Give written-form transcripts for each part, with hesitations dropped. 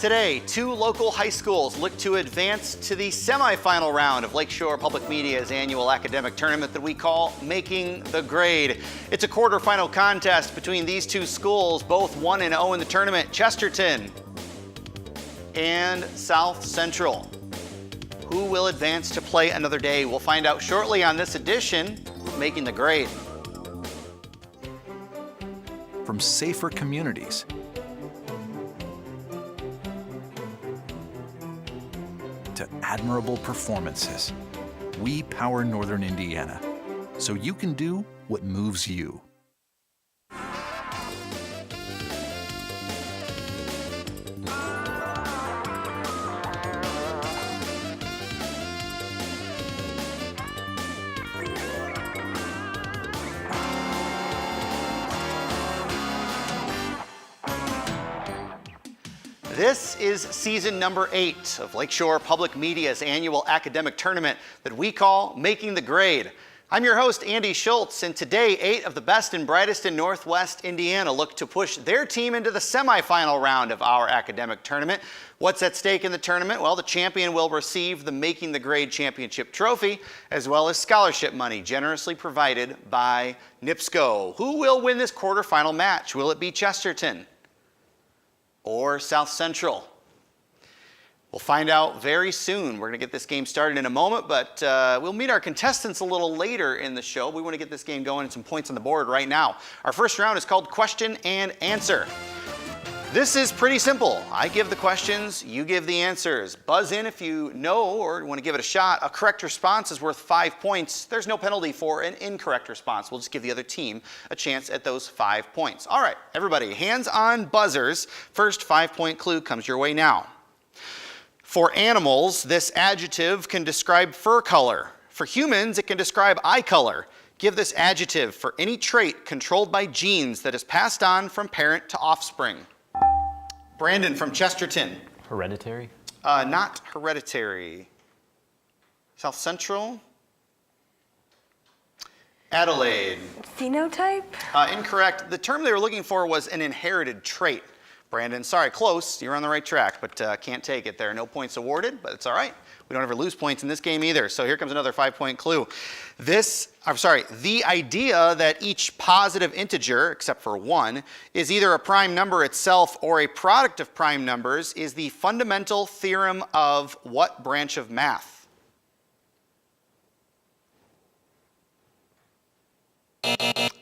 Today, two local high schools look to advance to the semifinal round of Lakeshore Public Media's annual academic tournament that we call Making the Grade. It's a quarterfinal contest between these two schools, both 1-0 in the tournament, Chesterton and South Central. Who will advance to play another day? We'll find out shortly on this edition of Making the Grade. From safer communities to admirable performances, we power Northern Indiana, so you can do what moves you. This is season number 8 of Lakeshore Public Media's annual academic tournament that we call Making the Grade. I'm your host, Andy Schultz, and today 8 of the best and brightest in Northwest Indiana look to push their team into the semifinal round of our academic tournament. What's at stake in the tournament? Well, the champion will receive the Making the Grade Championship trophy, as well as scholarship money generously provided by NIPSCO. Who will win this quarterfinal match? Will it be Chesterton or South Central? We'll find out very soon. We're going to get this game started in a moment, but we'll meet our contestants a little later in the show. We want to get this game going and some points on the board right now. Our first round is called Question and Answer. This is pretty simple. I give the questions, you give the answers. Buzz in if you know or want to give it a shot. A correct response is worth 5 points. There's no penalty for an incorrect response. We'll just give the other team a chance at those 5 points. All right, everybody, hands on buzzers. First 5-point clue comes your way now. For animals, this adjective can describe fur color. For humans, it can describe eye color. Give this adjective for any trait controlled by genes that is passed on from parent to offspring. Brandon from Chesterton. Hereditary? Not hereditary. South Central. Adelaide. Phenotype? Incorrect. The term they were looking for was an inherited trait. Brandon, sorry, close. You're on the right track, but can't take it there. No points awarded, but it's all right. We don't ever lose points in this game either. So here comes another 5-point clue. The idea that each positive integer, except for 1, is either a prime number itself or a product of prime numbers is the fundamental theorem of what branch of math?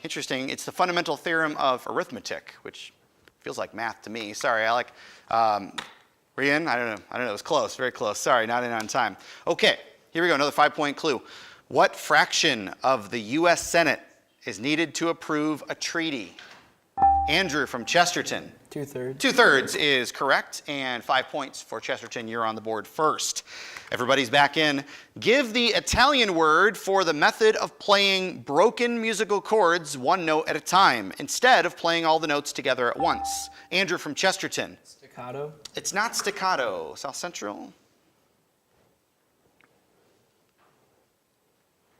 Interesting. It's the fundamental theorem of arithmetic, which feels like math to me. Sorry, Alec. Were you in? I don't know. It was close. Very close. Sorry, not in on time. Okay, here we go. Another 5-point clue. What fraction of the U.S. Senate is needed to approve a treaty? Andrew from Chesterton. 2/3. 2/3 is correct, and 5 points for Chesterton. You're on the board first. Everybody's back in. Give the Italian word for the method of playing broken musical chords one note at a time, instead of playing all the notes together at once. Andrew from Chesterton. Staccato? It's not staccato. South Central.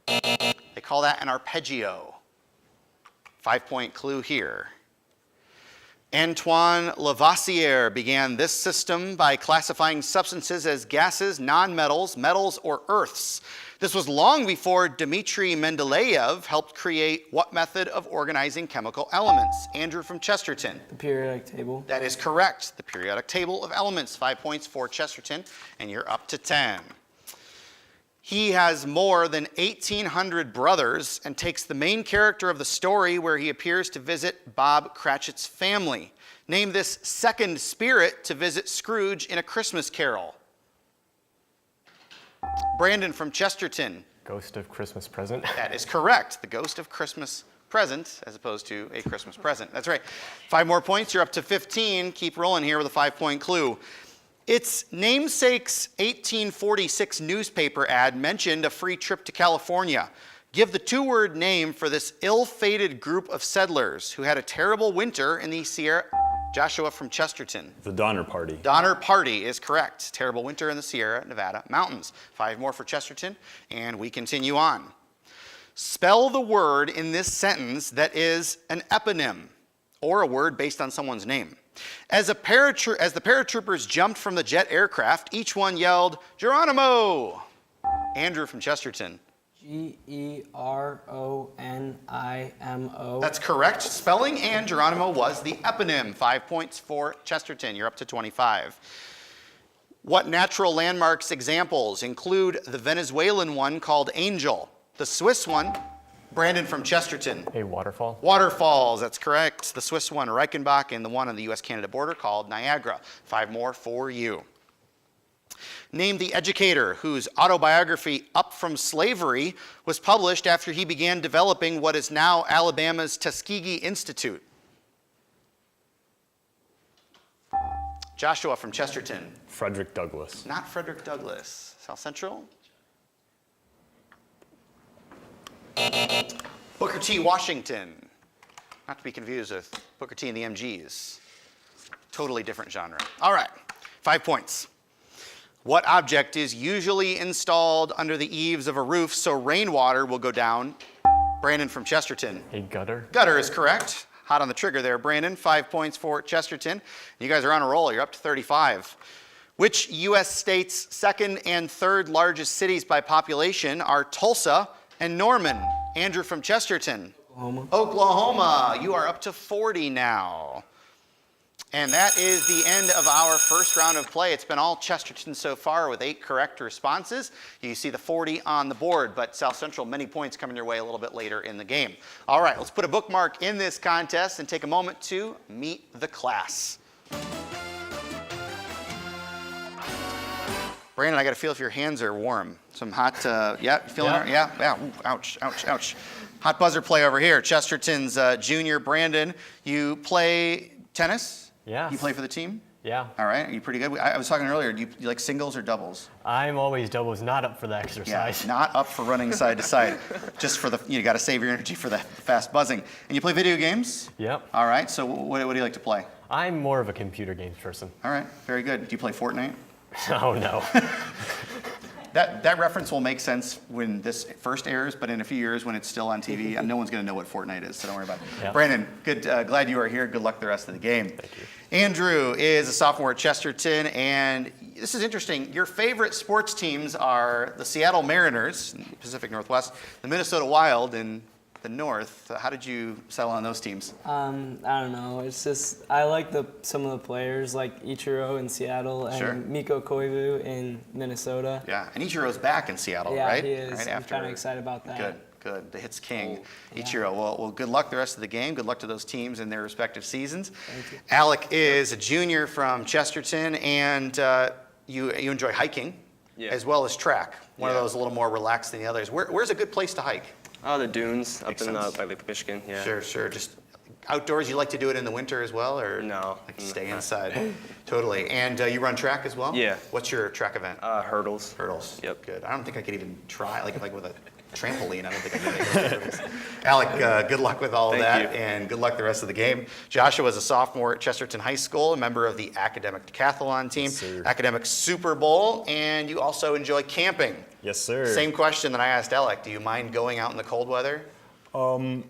They call that an arpeggio. 5-point clue here. Antoine Lavoisier began this system by classifying substances as gases, nonmetals, metals, or earths. This was long before Dmitry Mendeleev helped create what method of organizing chemical elements? Andrew from Chesterton. The periodic table? That is correct. The periodic table of elements. 5 points for Chesterton, and you're up to 10. He has more than 1,800 brothers and takes the main character of the story where he appears to visit Bob Cratchit's family. Name this second spirit to visit Scrooge in A Christmas Carol. Brandon from Chesterton. Ghost of Christmas Present? That is correct. The Ghost of Christmas Present, as opposed to A Christmas Present. That's right. 5 more points. You're up to 15. Keep rolling here with a 5-point clue. Its namesake's 1846 newspaper ad mentioned a free trip to California. Give the 2-word name for this ill-fated group of settlers who had a terrible winter in the Sierra. Joshua from Chesterton. The Donner Party. Donner Party is correct. Terrible winter in the Sierra Nevada mountains. 5 more for Chesterton, and we continue on. Spell the word in this sentence that is an eponym, or a word based on someone's name. As the paratroopers jumped from the jet aircraft, each one yelled, "Geronimo!" Andrew from Chesterton. Geronimo. That's correct spelling, and Geronimo was the eponym. 5 points for Chesterton. You're up to 25. What natural landmarks examples include the Venezuelan one called Angel, the Swiss one, Brandon from Chesterton. A waterfall. Waterfalls, that's correct. The Swiss one, Reichenbach, and the one on the US-Canada border called Niagara. 5 more for you. Name the educator whose autobiography, Up from Slavery, was published after he began developing what is now Alabama's Tuskegee Institute. Joshua from Chesterton. Frederick Douglass. Not Frederick Douglass. South Central. Booker T. Washington. Not to be confused with Booker T. and the MGs. Totally different genre. All right, 5 points. What object is usually installed under the eaves of a roof so rainwater will go down? Brandon from Chesterton. A gutter. Gutter is correct. Hot on the trigger there, Brandon. 5 points for Chesterton. You guys are on a roll. You're up to 35. Which U.S. state's second and third largest cities by population are Tulsa and Norman? Andrew from Chesterton. Oklahoma. You are up to 40 now. And that is the end of our first round of play. It's been all Chesterton so far with 8 correct responses. You see the 40 on the board, but South Central, many points coming your way a little bit later in the game. All right, let's put a bookmark in this contest and take a moment to meet the class. Brandon, I got to feel if your hands are warm. Some hot, yeah, you feeling it? Yeah. Ooh, ouch, ouch, ouch. Hot buzzer play over here. Chesterton's junior, Brandon. You play tennis? Yeah. You play for the team? Yeah. All right. Are you pretty good? I was talking earlier. Do you like singles or doubles? I'm always doubles, not up for the Yeah. exercise. Not up for running side to side. Just for you got to save your energy for the fast buzzing. And you play video games? Yep. All right. So what do you like to play? I'm more of a computer games person. All right. Very good. Do you play Fortnite? Oh, no. That reference will make sense when this first airs, but in a few years when it's still on TV, no one's going to know what Fortnite is, so don't worry about it. Yeah. Brandon, good, glad you are here. Good luck the rest of the game. Thank you. Andrew is a sophomore at Chesterton, and this is interesting. Your favorite sports teams are the Seattle Mariners, in the Pacific Northwest, the Minnesota Wild in the North. How did you settle on those teams? I don't know. It's just I like some of the players like Ichiro in Seattle and Sure. Mikko Koivu in Minnesota. Yeah, and Ichiro's back in Seattle, Yeah, right? he is. Right I'm after. kind of excited about that. Good. The hits king, Yeah. Ichiro. Well, good luck the rest of the game. Good luck to those teams in their respective seasons. Thank you. Alec is a junior from Chesterton, and you enjoy hiking as well as track. One of those a little more relaxed than the others. Where's a good place to hike? The dunes Makes up in sense. by Lake Michigan. Yeah. Sure. Just outdoors. You like to do it in the winter as well, or No. like to stay inside? Totally. And you run track as well? Yeah. What's your track event? Hurdles. Hurdles. Yep. Good. I don't think I could even try, like with a trampoline, I don't think I could make those hurdles. Alec, good luck with all of Thank that, you. and good luck the rest of the game. Joshua is a sophomore at Chesterton High School, a member of the academic decathlon team, sir. academic Super Bowl, and you also enjoy camping. Yes, sir. Same question that I asked Alec. Do you mind going out in the cold weather? I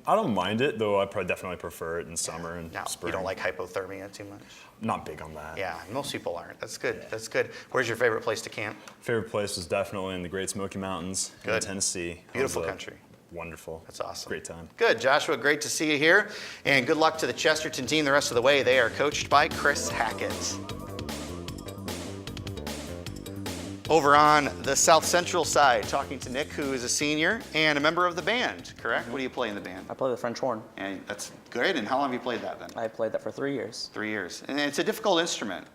don't mind it, though I definitely prefer it in summer and No, spring. you don't like hypothermia too much? Not big on that. Yeah, most people aren't. That's good. Where's your favorite place to camp? Favorite place was definitely in the Great Smoky Mountains in Good. Tennessee. Beautiful It was, country. Wonderful. That's awesome. Great time. Good, Joshua, great to see you here. And good luck to the Chesterton team the rest of the way. They are coached by Chris Hackett. Over on the South Central side, talking to Nick, who is a senior and a member of the band, correct? What do you play in the band? I play the French horn. And that's great. And how long have you played that then? I played that for 3 years. 3 years. And it's a difficult instrument.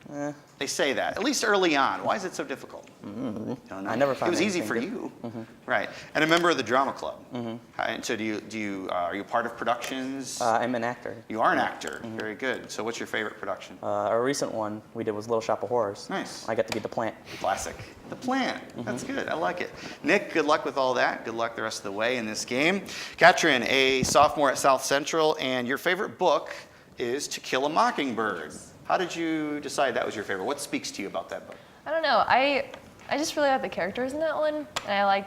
They say that, at least early on. Why is it so difficult? Don't know. I never found It was easy anything for diff- you. Right. And a member of the drama club. And so are you part of productions? I'm an actor. You are an actor. Very good. So what's your favorite production? A recent one we did was Little Shop of Horrors. Nice. I got to be the plant. Classic. The Plant. That's good. I like it. Nick, good luck with all that. Good luck the rest of the way in this game. Katrin, a sophomore at South Central, and your favorite book is To Kill a Mockingbird. How did you decide that was your favorite? What speaks to you about that book? I don't know. I just really liked the characters in that one, and I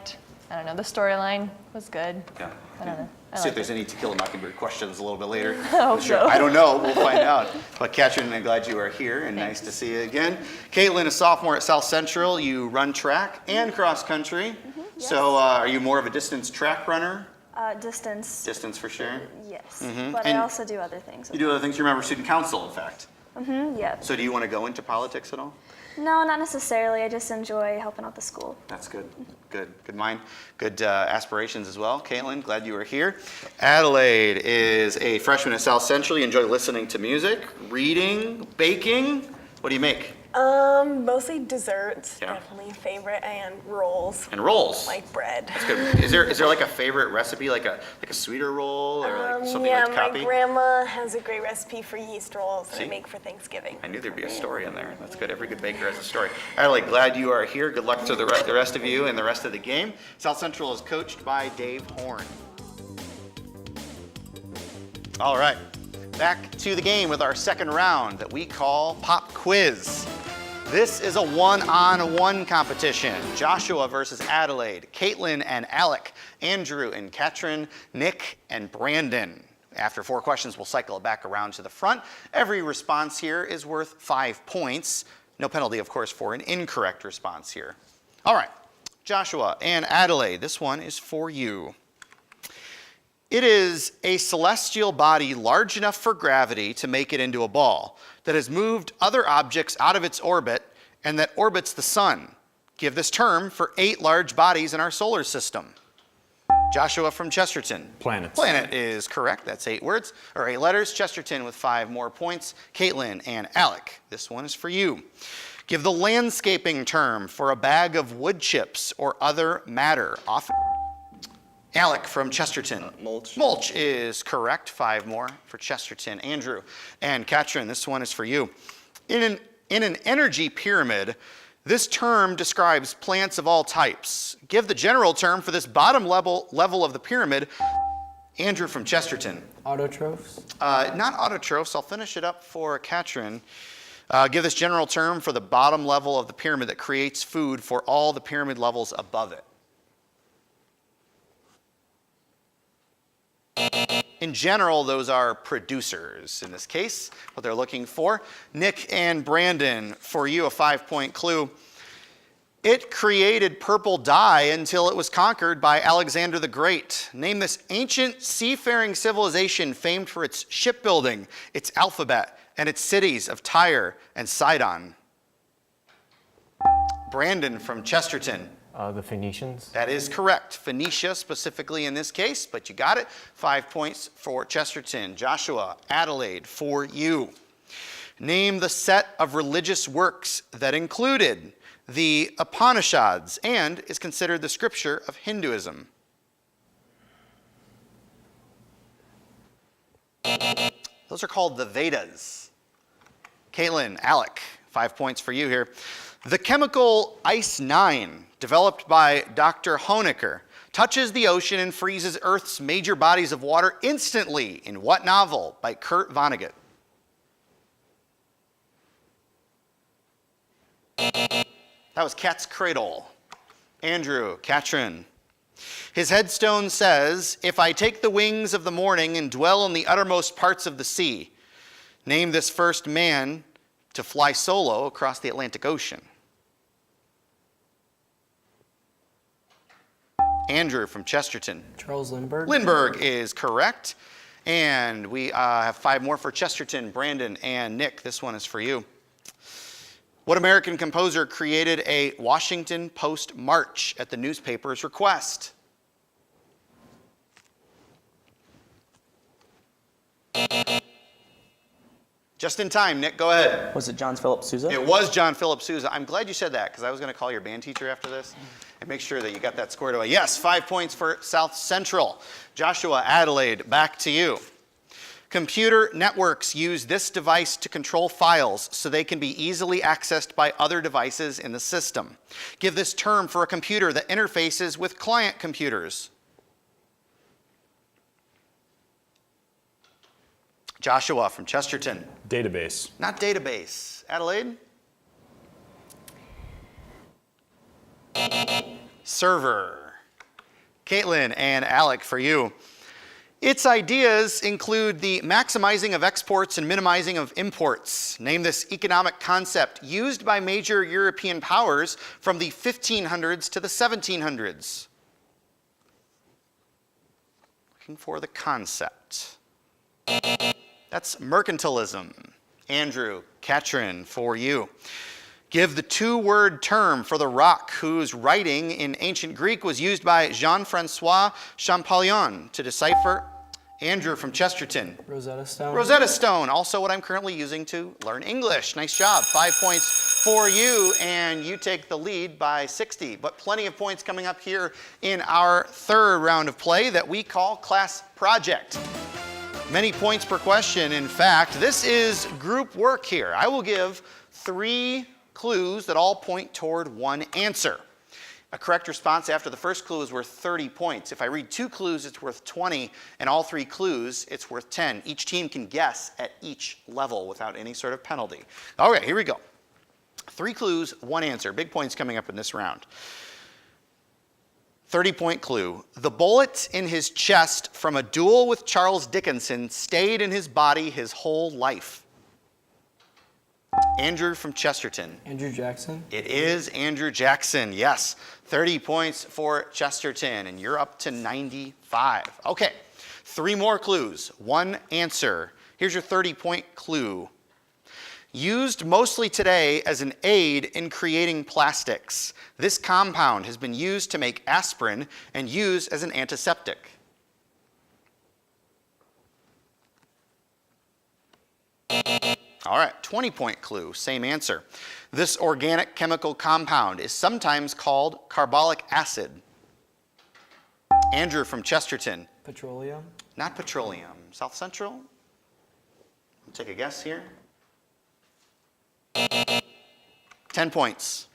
don't know, the storyline was good. Yeah. I don't know. See if there's any To Kill a Mockingbird questions a little bit later. hope Sure. so. I don't know. We'll find out. But Katrin, I'm glad you are here, and nice to see you again. Caitlin, a sophomore at South Central. You run track and cross country. yes. So are you more of a distance track runner? Distance, Distance for sure. yes. Mhm. But And I also do other things. You do other things. You remember student council, in fact. Yeah. So do you want to go into politics at all? No, not necessarily. I just enjoy helping out the school. That's good. Good mind. Good aspirations as well. Caitlin, glad you were here. Adelaide is a freshman at South Central. You enjoy listening to music, reading, baking. What do you make? Mostly desserts, Yeah. definitely favorite, and rolls, And rolls. like bread. That's good. Is there like a favorite recipe, like a sweeter roll or like something yeah, like to copy? my grandma has a great recipe for yeast rolls that See? I make for Thanksgiving. I knew there'd be a story in there. That's good. Every good baker has a story. Adelaide, glad you are here. Good luck to the rest of you and the rest of the game. South Central is coached by Dave Horn. All right, back to the game with our second round that we call Pop Quiz. This is a one-on-one competition. Joshua versus Adelaide, Caitlin and Alec, Andrew and Katrin, Nick and Brandon. After 4 questions, we'll cycle it back around to the front. Every response here is worth 5 points. No penalty, of course, for an incorrect response here. All right, Joshua and Adelaide, this one is for you. It is a celestial body large enough for gravity to make it into a ball that has moved other objects out of its orbit and that orbits the sun. Give this term for 8 large bodies in our solar system. Joshua from Chesterton. Planets. Planet is correct. That's 8 words, or 8 letters. Chesterton with 5 more points. Caitlin and Alec, this one is for you. Give the landscaping term for a bag of wood chips or other matter. Often. Alec from Chesterton. Mulch. Mulch is correct. 5 more for Chesterton. Andrew and Katrin, this one is for you. In an energy pyramid, this term describes plants of all types. Give the general term for this bottom level of the pyramid. Andrew from Chesterton. Autotrophs? Not autotrophs. I'll finish it up for Katrin. Give this general term for the bottom level of the pyramid that creates food for all the pyramid levels above it. In general, those are producers in this case, what they're looking for. Nick and Brandon, for you, a 5-point clue. It created purple dye until it was conquered by Alexander the Great. Name this ancient seafaring civilization famed for its shipbuilding, its alphabet, and its cities of Tyre and Sidon. Brandon from Chesterton. The Phoenicians. That is correct. Phoenicia specifically in this case, but you got it. 5 points for Chesterton. Joshua, Adelaide, for you. Name the set of religious works that included the Upanishads and is considered the scripture of Hinduism. Those are called the Vedas. Caitlin, Alec, 5 points for you here. The chemical Ice 9, developed by Dr. Honecker, touches the ocean and freezes Earth's major bodies of water instantly in what novel by Kurt Vonnegut? That was Cat's Cradle. Andrew, Katrin. His headstone says, "If I take the wings of the morning and dwell in the uttermost parts of the sea." Name this first man to fly solo across the Atlantic Ocean. Andrew from Chesterton. Charles Lindbergh? Lindbergh is correct. And we have 5 more for Chesterton, Brandon, and Nick. This one is for you. What American composer created a Washington Post march at the newspaper's request? Just in time, Nick, go ahead. Was it John Philip Sousa? It was John Philip Sousa. I'm glad you said that because I was going to call your band teacher after this and make sure that you got that squared away. Yes, 5 points for South Central. Joshua, Adelaide, back to you. Computer networks use this device to control files so they can be easily accessed by other devices in the system. Give this term for a computer that interfaces with client computers. Joshua from Chesterton. Database. Not database. Adelaide? Server. Caitlin and Alec, for you. Its ideas include the maximizing of exports and minimizing of imports. Name this economic concept used by major European powers from the 1500s to the 1700s. Looking for the concept. That's mercantilism. Andrew, Katrin, for you. Give the two-word term for the rock whose writing in ancient Greek was used by Jean-Francois Champollion to decipher. Andrew from Chesterton. Rosetta Stone. Rosetta Stone, also what I'm currently using to learn English. Nice job. 5 points for you, and you take the lead by 60. But plenty of points coming up here in our third round of play that we call Class Project. Many points per question. In fact, this is group work here. I will give 3 clues that all point toward one answer. A correct response after the first clue is worth 30 points. If I read 2 clues, it's worth 20, and all 3 clues, it's worth 10. Each team can guess at each level without any sort of penalty. Okay, here we go. 3 clues, 1 answer. Big points coming up in this round. 30-point clue. The bullet in his chest from a duel with Charles Dickinson stayed in his body his whole life. Andrew from Chesterton. Andrew Jackson. It is Andrew Jackson, yes. 30 points for Chesterton, and you're up to 95. Okay, 3 more clues, 1 answer. Here's your 30-point clue. Used mostly today as an aid in creating plastics, this compound has been used to make aspirin and used as an antiseptic. All right, 20-point clue, same answer. This organic chemical compound is sometimes called carbolic acid. Andrew from Chesterton. Petroleum. Not petroleum. South Central? Take a guess here. 10 points.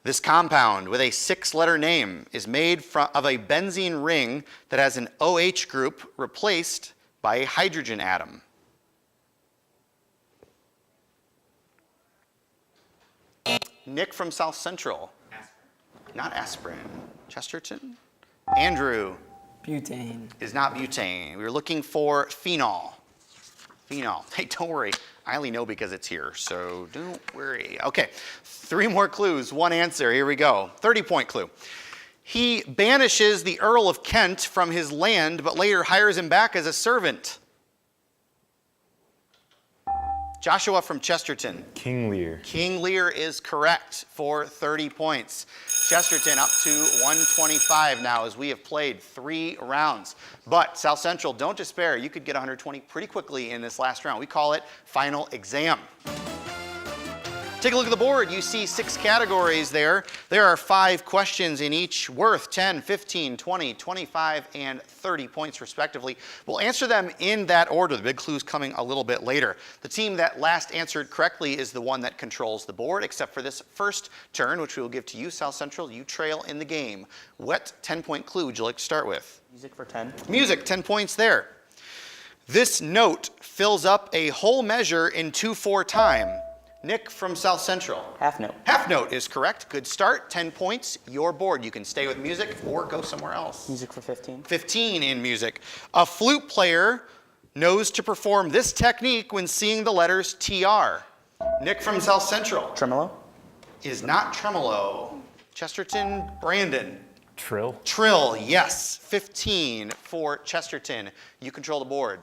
This compound with a 6-letter name is made of a benzene ring that has an OH group replaced by a hydrogen atom. Nick from South Central. Aspirin. Not aspirin. Chesterton. Andrew. Butane. Is not butane. We were looking for phenol. Phenol. Hey, don't worry. I only know because it's here, so don't worry. Okay, 3 more clues, 1 answer. Here we go. 30-point clue. He banishes the Earl of Kent from his land, but later hires him back as a servant. Joshua from Chesterton. King Lear. King Lear is correct for 30 points. Chesterton up to 125 now as we have played 3 rounds. But South Central, don't despair. You could get 120 pretty quickly in this last round. We call it final exam. Take a look at the board. You see 6 categories there. There are 5 questions in each worth 10, 15, 20, 25, and 30 points respectively. We'll answer them in that order. The big clue's coming a little bit later. The team that last answered correctly is the one that controls the board, except for this first turn, which we will give to you, South Central. You trail in the game. What 10-point clue would you like to start with? Music for 10. Music, 10 points there. This note fills up a whole measure in 2/4 time. Nick from South Central. Half note. Half note is correct. Good start. 10 points. Your board. You can stay with music or go somewhere else. Music for 15. 15 in music. A flute player knows to perform this technique when seeing the letters TR. Nick from South Central. Tremolo. Is not tremolo. Chesterton, Brandon. Trill. Trill, yes. 15 for Chesterton. You control the board.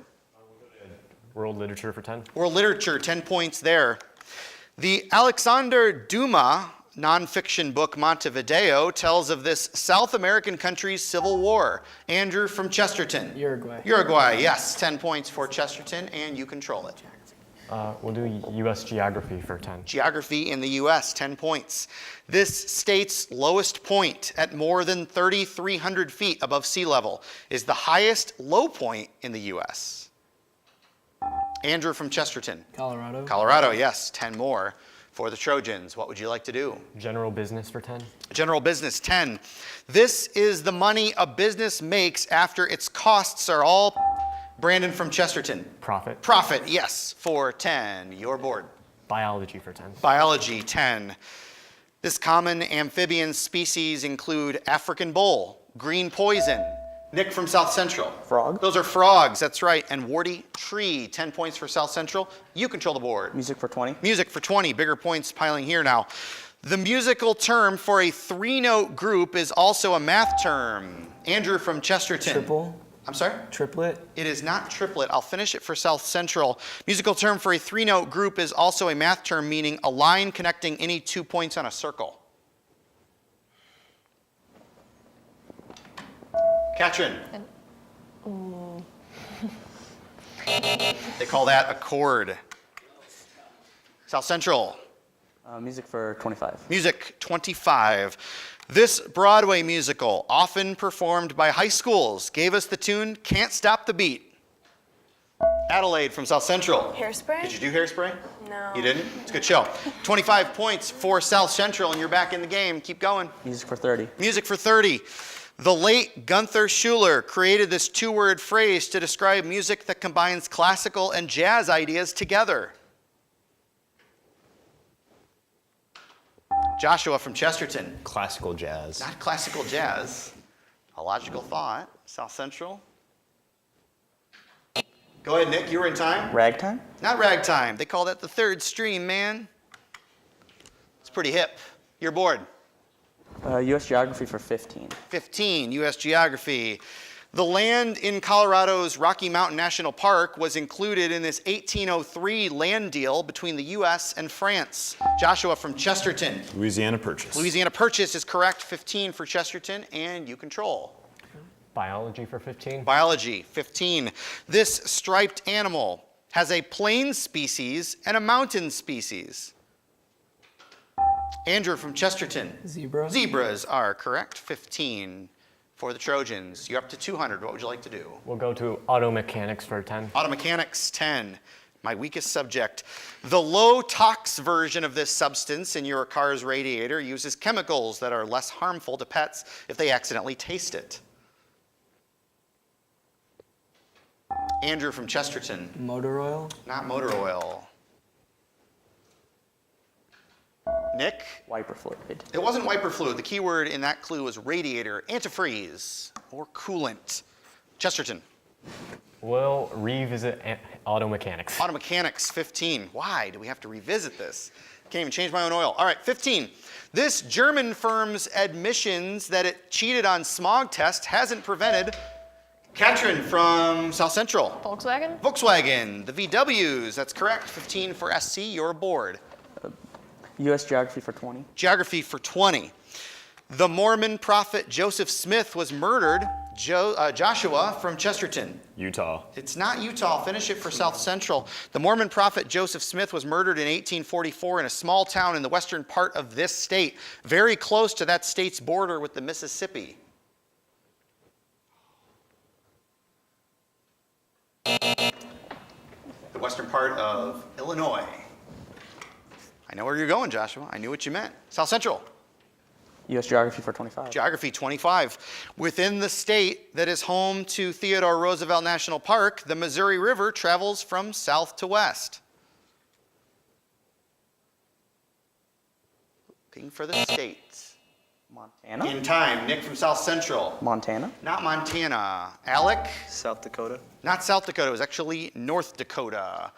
World literature for 10. World literature, 10 points there. The Alexander Dumas nonfiction book Montevideo tells of this South American country's civil war. Andrew from Chesterton. Uruguay. Uruguay, yes. 10 points for Chesterton, and you control it. We'll do U.S. geography for 10. Geography in the U.S., 10 points. This state's lowest point at more than 3,300 feet above sea level is the highest low point in the U.S. Andrew from Chesterton. Colorado. Colorado, yes, 10 more for the Trojans. What would you like to do? General business for 10. General business, 10. This is the money a business makes after its costs are all. Brandon from Chesterton. Profit. Profit, yes, for 10. Your board. Biology for 10. Biology, 10. This common amphibian species include African bull, green poison, Nick from South Central. Frog. Those are frogs, that's right. And Wardy, tree, 10 points for South Central. You control the board. Music for 20. Music for 20, bigger points piling here now. The musical term for a three-note group is also a math term. Andrew from Chesterton. Triple. I'm sorry? Triplet. It is not triplet. I'll finish it for South Central. Musical term for a three-note group is also a math term, meaning a line connecting any 2 points on a circle. Katrin. They call that a chord. South Central. Music for 25. Music 25. This Broadway musical, often performed by high schools, gave us the tune Can't Stop the Beat. Adelaide from South Central. Hairspray? Did you do Hairspray? No. You didn't? It's a good show. 25 points for South Central, and you're back in the game. Keep going. Music for 30. Music for 30. The late Gunther Schuller created this two-word phrase to describe music that combines classical and jazz ideas together. Joshua from Chesterton. Classical jazz. Not classical jazz. A logical thought. South Central. Go ahead, Nick. You were in time. Ragtime. Not ragtime. They call that the third stream, man. It's pretty hip. You're bored. U.S. Geography for 15. 15, U.S. Geography. The land in Colorado's Rocky Mountain National Park was included in this 1803 land deal between the U.S. and France. Joshua from Chesterton. Louisiana Purchase. Louisiana Purchase is correct. 15 for Chesterton, and you control. Biology for 15. Biology, 15. This striped animal has a plain species and a mountain species. Andrew from Chesterton. Zebra. Zebras are correct. 15 for the Trojans. You're up to 200. What would you like to do? We'll go to auto mechanics for 10. Auto mechanics, 10. My weakest subject. The low tox version of this substance in your car's radiator uses chemicals that are less harmful to pets if they accidentally taste it. Andrew from Chesterton. Motor oil. Not motor oil. Nick? Wiper fluid. It wasn't wiper fluid. The key word in that clue was radiator, antifreeze, or coolant. Chesterton. We'll revisit auto mechanics. Auto mechanics, 15. Why do we have to revisit this? Can't even change my own oil. All right, 15. This German firm's admissions that it cheated on smog test hasn't prevented. Katrin from South Central. Volkswagen? Volkswagen, the VWs, that's correct. 15 for SC, you're aboard. U.S. Geography for 20. Geography for 20. The Mormon prophet Joseph Smith was murdered. Joshua from Chesterton. Utah. It's not Utah. Finish it for South Central. The Mormon prophet Joseph Smith was murdered in 1844 in a small town in the western part of this state, very close to that state's border with the Mississippi. The western part of Illinois. I know where you're going, Joshua. I knew what you meant. South Central. U.S. Geography for 25. Geography 25. Within the state that is home to Theodore Roosevelt National Park, the Missouri River travels from south to west. Looking for the state. Montana. In time, Nick from South Central. Montana. Not Montana. Alec? South Dakota. Not South Dakota. It was actually North Dakota.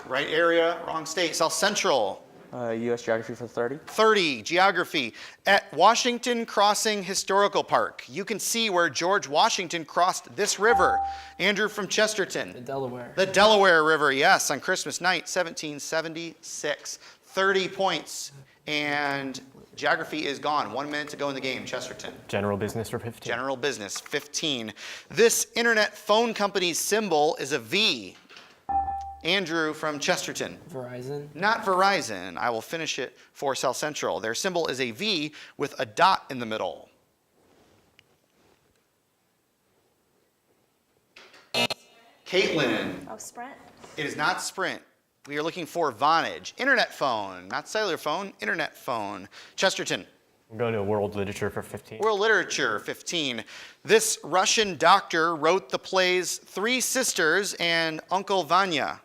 Right area, wrong state. South Central. U.S. Geography for 30. 30, geography. At Washington Crossing Historical Park, you can see where George Washington crossed this river. Andrew from Chesterton. The Delaware. The Delaware River, yes, on Christmas night, 1776. 30 points. And geography is gone. 1 minute to go in the game, Chesterton. General business for 15. General business, 15. This internet phone company's symbol is a V. Andrew from Chesterton. Verizon. Not Verizon. I will finish it for South Central. Their symbol is a V with a dot in the middle. Caitlin. Oh, Sprint. It is not Sprint. We are looking for Vonage. Internet phone. Not cellular phone, internet phone. Chesterton. We'll go to world literature for 15. World literature, 15. This Russian doctor wrote the plays Three Sisters and Uncle Vanya.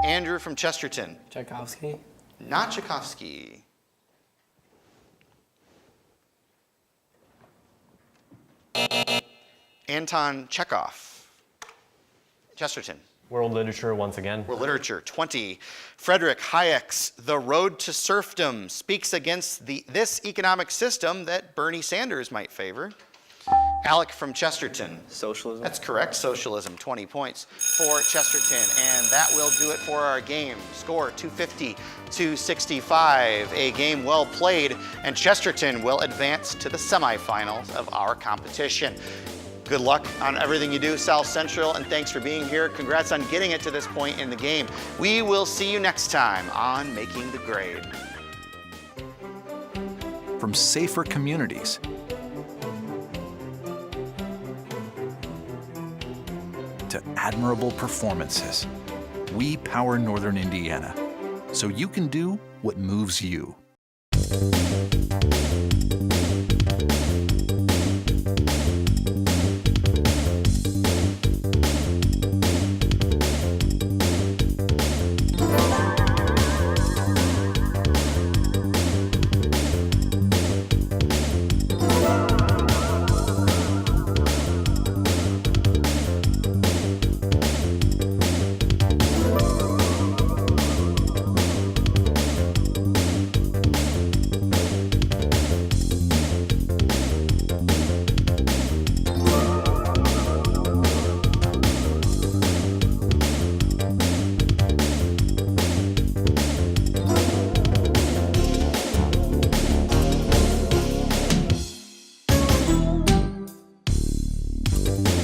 Andrew from Chesterton. Tchaikovsky. Not Tchaikovsky. Anton Chekhov. Chesterton. World literature once again. World literature. 20. Frederick Hayek's The Road to Serfdom speaks against this economic system that Bernie Sanders might favor. Alec from Chesterton. Socialism. That's correct. Socialism. 20 points for Chesterton. And that will do it for our game. Score 250-265. A game well played. And Chesterton will advance to the semifinals of our competition. Good luck on everything you do, South Central, and thanks for being here. Congrats on getting it to this point in the game. We will see you next time on Making the Grade. From safer communities to admirable performances, we power Northern Indiana, so you can do what moves you.